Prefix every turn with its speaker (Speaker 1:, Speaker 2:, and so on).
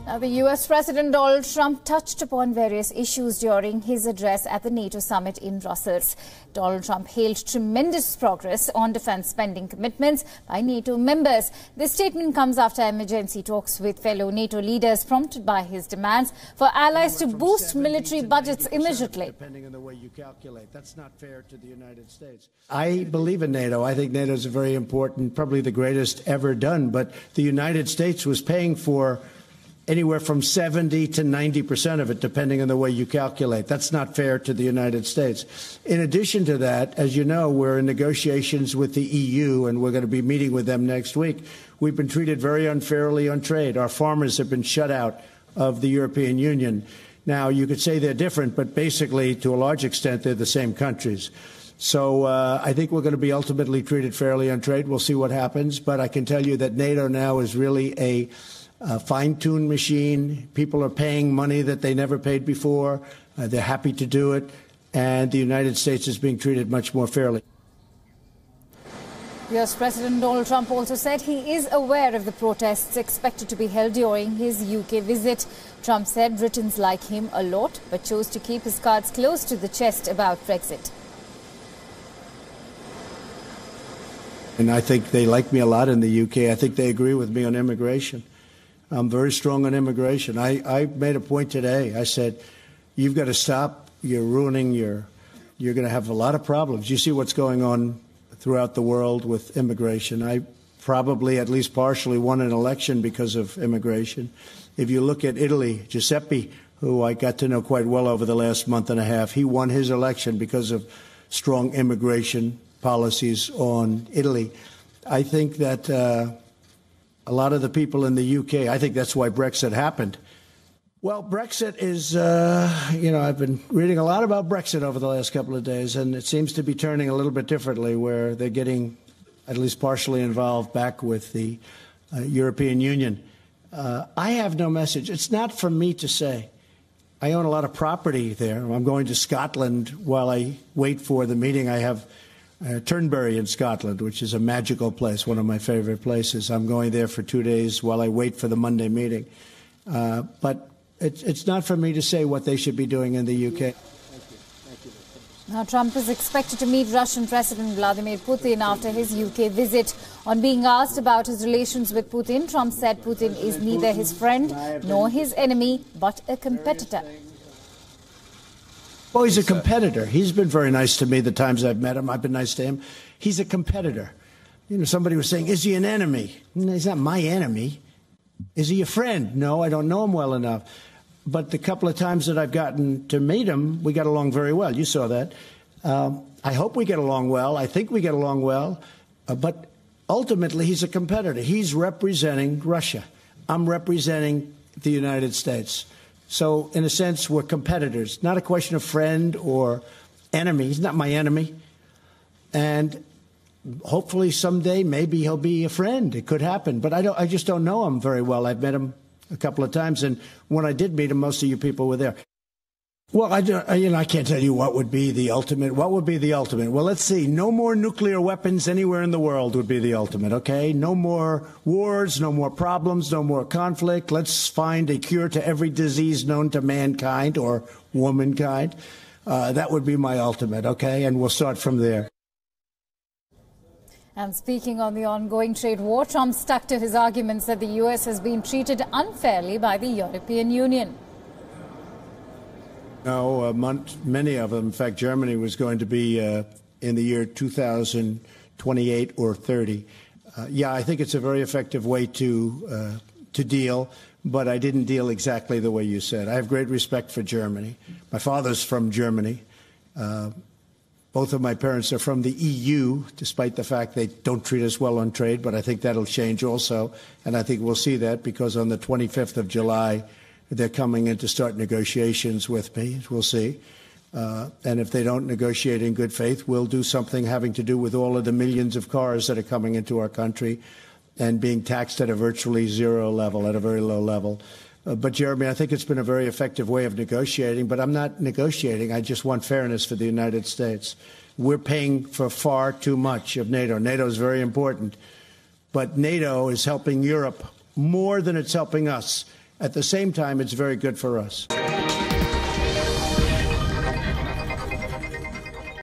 Speaker 1: Now, the U.S. President Donald Trump touched upon various issues during his address at the NATO summit in Brussels. Donald Trump hailed tremendous progress on defense spending commitments by NATO members. This statement comes after emergency talks with fellow NATO leaders prompted by his demands for allies to boost military budgets immediately.
Speaker 2: Depending on the way you calculate, that's not fair to the United States. I believe in NATO. I think NATO is very important, probably the greatest ever done. But the United States was paying for anywhere from 70 to 90% of it, depending on the way you calculate. That's not fair to the United States. In addition to that, as you know, we're in negotiations with the EU, and we're going to be meeting with them next week. We've been treated very unfairly on trade. Our farmers have been shut out of the European Union. Now, you could say they're different, but basically, to a large extent, they're the same countries. So I think we're going to be ultimately treated fairly on trade. We'll see what happens. But I can tell you that NATO now is really a fine-tuned machine. People are paying money that they never paid before. They're happy to do it. And the United States is being treated much more fairly.
Speaker 1: U.S. President Donald Trump also said he is aware of the protests expected to be held during his UK visit. Trump said Britons like him a lot, but chose to keep his cards close to the chest about Brexit.
Speaker 2: And I think they like me a lot in the UK. I think they agree with me on immigration. I'm very strong on immigration. I made a point today. I said, you've got to stop. You're ruining you're going to have a lot of problems. You see what's going on throughout the world with immigration. I probably at least partially won an election because of immigration. If you look at Italy, Giuseppe, who I got to know quite well over the last month and a half, he won his election because of strong immigration policies on Italy. I think that a lot of the people in the UK, I think that's why Brexit happened. Well, Brexit is, I've been reading a lot about Brexit over the last couple of days, and it seems to be turning a little bit differently, where they're getting at least partially involved back with the European Union. I have no message. It's not for me to say. I own a lot of property there. I'm going to Scotland while I wait for the meeting. I have Turnberry in Scotland, which is a magical place, one of my favorite places. I'm going there for 2 days while I wait for the Monday meeting. But it's not for me to say what they should be doing in the UK. Thank you.
Speaker 1: Now, Trump is expected to meet Russian President Vladimir Putin after his UK visit. On being asked about his relations with Putin, Trump said Putin is neither his friend nor his enemy, but a competitor.
Speaker 2: Well, he's a competitor. He's been very nice to me the times I've met him. I've been nice to him. He's a competitor. You know, somebody was saying, is he an enemy? No, he's not my enemy. Is he a friend? No, I don't know him well enough. But the couple of times that I've gotten to meet him, we got along very well. You saw that. I hope we get along well. I think we get along well. But ultimately, he's a competitor. He's representing Russia. I'm representing the United States. So, in a sense, we're competitors. Not a question of friend or enemy. He's not my enemy. And hopefully someday maybe he'll be a friend. It could happen. But I just don't know him very well. I've met him a couple of times. And when I did meet him, most of you people were there. Well, I can't tell you what would be the ultimate. What would be the ultimate? Well, let's see. No more nuclear weapons anywhere in the world would be the ultimate, okay? No more wars, no more problems, no more conflict. Let's find a cure to every disease known to mankind or womankind. That would be my ultimate, okay? And we'll start from there.
Speaker 1: And speaking on the ongoing trade war, Trump stuck to his arguments that the U.S. has been treated unfairly by the European Union.
Speaker 2: No, many of them. In fact, Germany was going to be in the year 2028 or 30. Yeah, I think it's a very effective way to deal, but I didn't deal exactly the way you said. I have great respect for Germany. My father's from Germany. Both of my parents are from the EU, despite the fact they don't treat us well on trade, but I think that'll change also. And I think we'll see that because on the 25th of July, they're coming in to start negotiations with me. We'll see. And if they don't negotiate in good faith, we'll do something having to do with all of the millions of cars that are coming into our country and being taxed at a virtually zero level, at a very low level. But, Jeremy, I think it's been a very effective way of negotiating. But I'm not negotiating. I just want fairness for the United States. We're paying for far too much of NATO. NATO is very important. But NATO is helping Europe more than it's helping us. At the same time, it's very good for us.